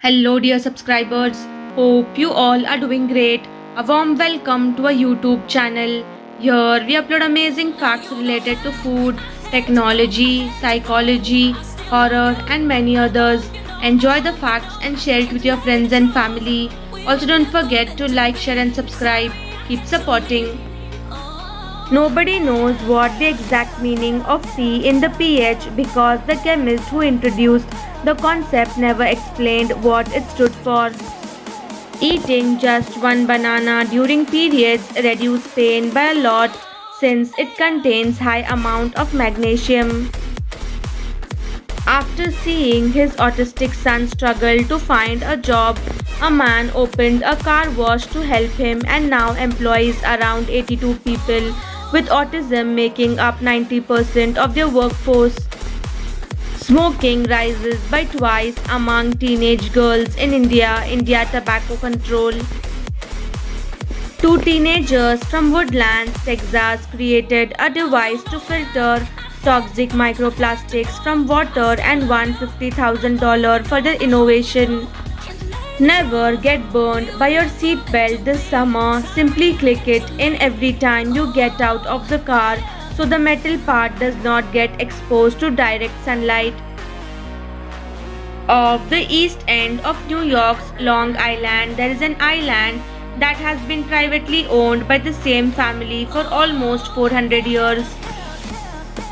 Hello, dear subscribers. Hope you all are doing great. A warm welcome to our YouTube channel. Here we upload amazing facts related to food, technology, psychology, horror, and many others. Enjoy the facts and share it with your friends and family. Also, don't forget to like, share, and subscribe. Keep supporting. Nobody knows what the exact meaning of C in the pH because the chemist who introduced the concept never explained what it stood for. Eating just one banana during periods reduces pain by a lot since it contains high amount of magnesium. After seeing his autistic son struggle to find a job, a man opened a car wash to help him and now employs around 82 people with autism making up 90% of their workforce. Smoking rises by twice among teenage girls in India tobacco control. Two teenagers from Woodlands, Texas created a device to filter toxic microplastics from water and won $50,000 for their innovation. Never get burned by your seatbelt this summer. Simply click it in every time you get out of the car so the metal part does not get exposed to direct sunlight. Off the east end of New York's Long Island, there is an island that has been privately owned by the same family for almost 400 years.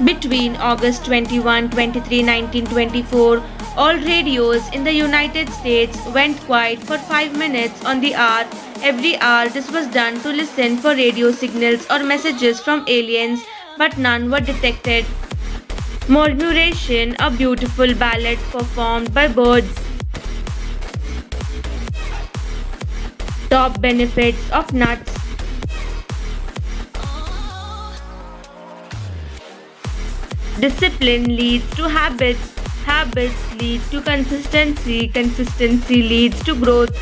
Between August 23, 1924, all radios in the United States went quiet for 5 minutes on the hour. Every hour, this was done to listen for radio signals or messages from aliens, but none were detected. Murmuration, a beautiful ballad performed by birds. Top benefits of nuts. Discipline leads to habits. Habits lead to consistency. Consistency leads to growth.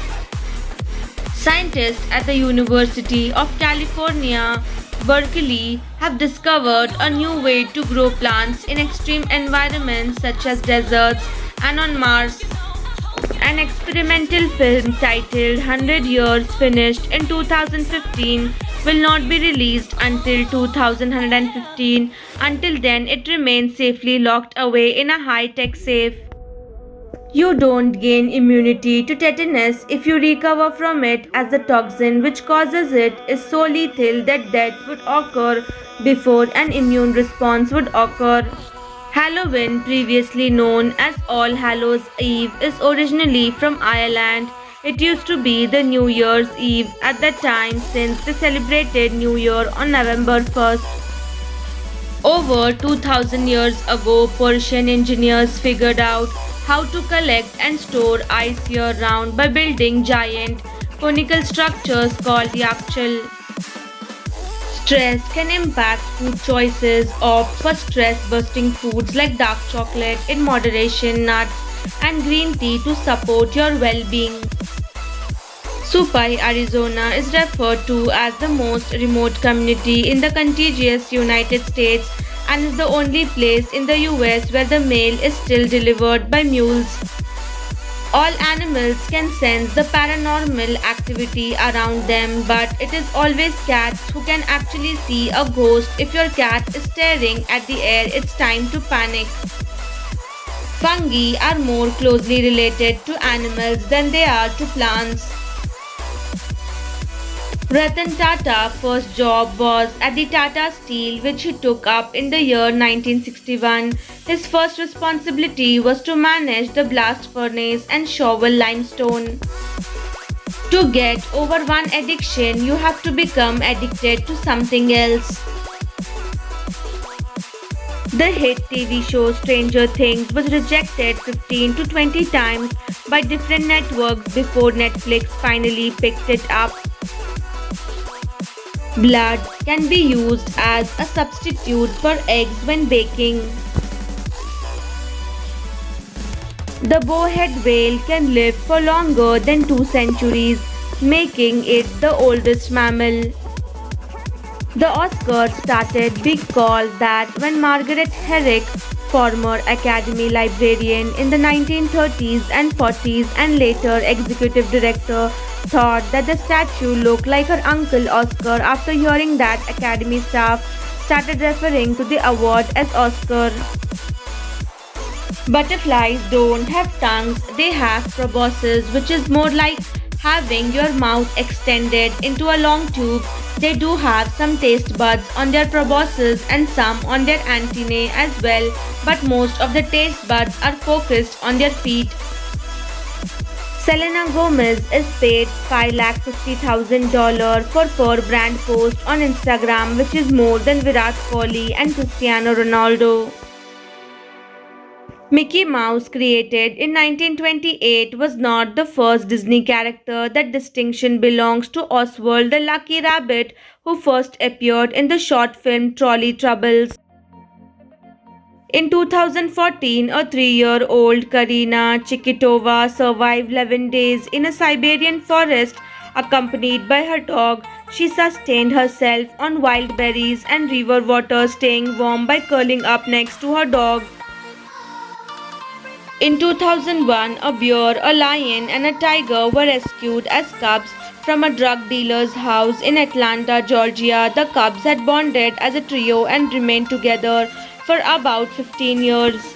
Scientists at the University of California, Berkeley have discovered a new way to grow plants in extreme environments such as deserts and on Mars. An experimental film titled 100 Years finished in 2015 will not be released until 2115. Until then, it remains safely locked away in a high-tech safe. You don't gain immunity to tetanus if you recover from it, as the toxin which causes it is so lethal that death would occur before an immune response would occur. Halloween, previously known as All Hallows Eve, is originally from Ireland. It used to be the New Year's Eve at that time since they celebrated New Year on November 1st. Over 2000 years ago, Persian engineers figured out how to collect and store ice year-round by building giant conical structures called yakshal. Stress can impact food choices. Opt for stress-busting foods like dark chocolate in moderation, nuts, and green tea to support your well-being. Supai, Arizona is referred to as the most remote community in the contiguous United States and is the only place in the US where the mail is still delivered by mules. All animals can sense the paranormal activity around them, but it is always cats who can actually see a ghost. If your cat is staring at the air, it's time to panic. Fungi are more closely related to animals than they are to plants. Ratan Tata's first job was at the Tata Steel, which he took up in the year 1961. His first responsibility was to manage the blast furnace and shovel limestone. To get over one addiction, you have to become addicted to something else. The hit TV show Stranger Things was rejected 15 to 20 times by different networks before Netflix finally picked it up. Blood can be used as a substitute for eggs when baking. The bowhead whale can live for longer than 2 centuries, making it the oldest mammal. The Oscars started being called that when Margaret Herrick former academy librarian in the 1930s and 40s and later executive director, thought that the statue looked like her uncle Oscar after hearing that academy staff started referring to the award as Oscar. Butterflies don't have tongues, they have proboscis, which is more like having your mouth extended into a long tube. They do have some taste buds on their proboscis and some on their antennae as well, but most of the taste buds are focused on their feet. Selena Gomez is paid $550,000 for per brand post on Instagram, which is more than Virat Kohli and Cristiano Ronaldo. Mickey Mouse, created in 1928, was not the first Disney character. That distinction belongs to Oswald the Lucky Rabbit, who first appeared in the short film Trolley Troubles. In 2014, a 3-year-old Karina Chikitova survived 11 days in a Siberian forest accompanied by her dog. She sustained herself on wild berries and river water, staying warm by curling up next to her dog. In 2001, a bear, a lion, and a tiger were rescued as cubs from a drug dealer's house in Atlanta, Georgia. The cubs had bonded as a trio and remained together for about 15 years.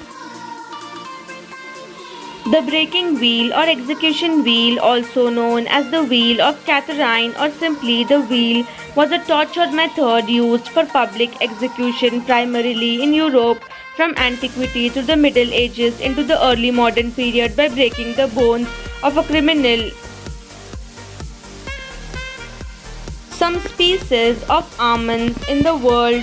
The breaking wheel or execution wheel, also known as the wheel of Catherine or simply the wheel, was a torture method used for public execution primarily in Europe from antiquity through the Middle Ages into the early modern period by breaking the bones of a criminal. Some species of almonds in the world.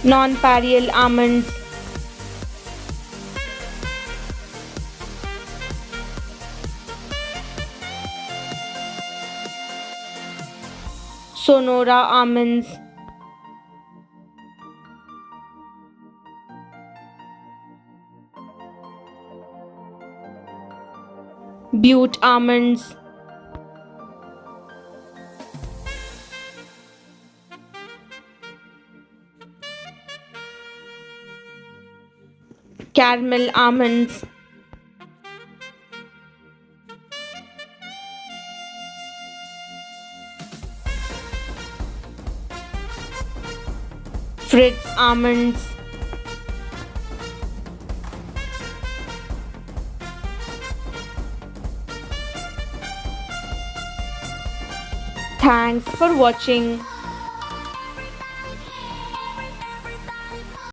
Nonpareil almonds. Sonora almonds. Butte almonds. Caramel almonds. Fritz almonds. Thanks for watching.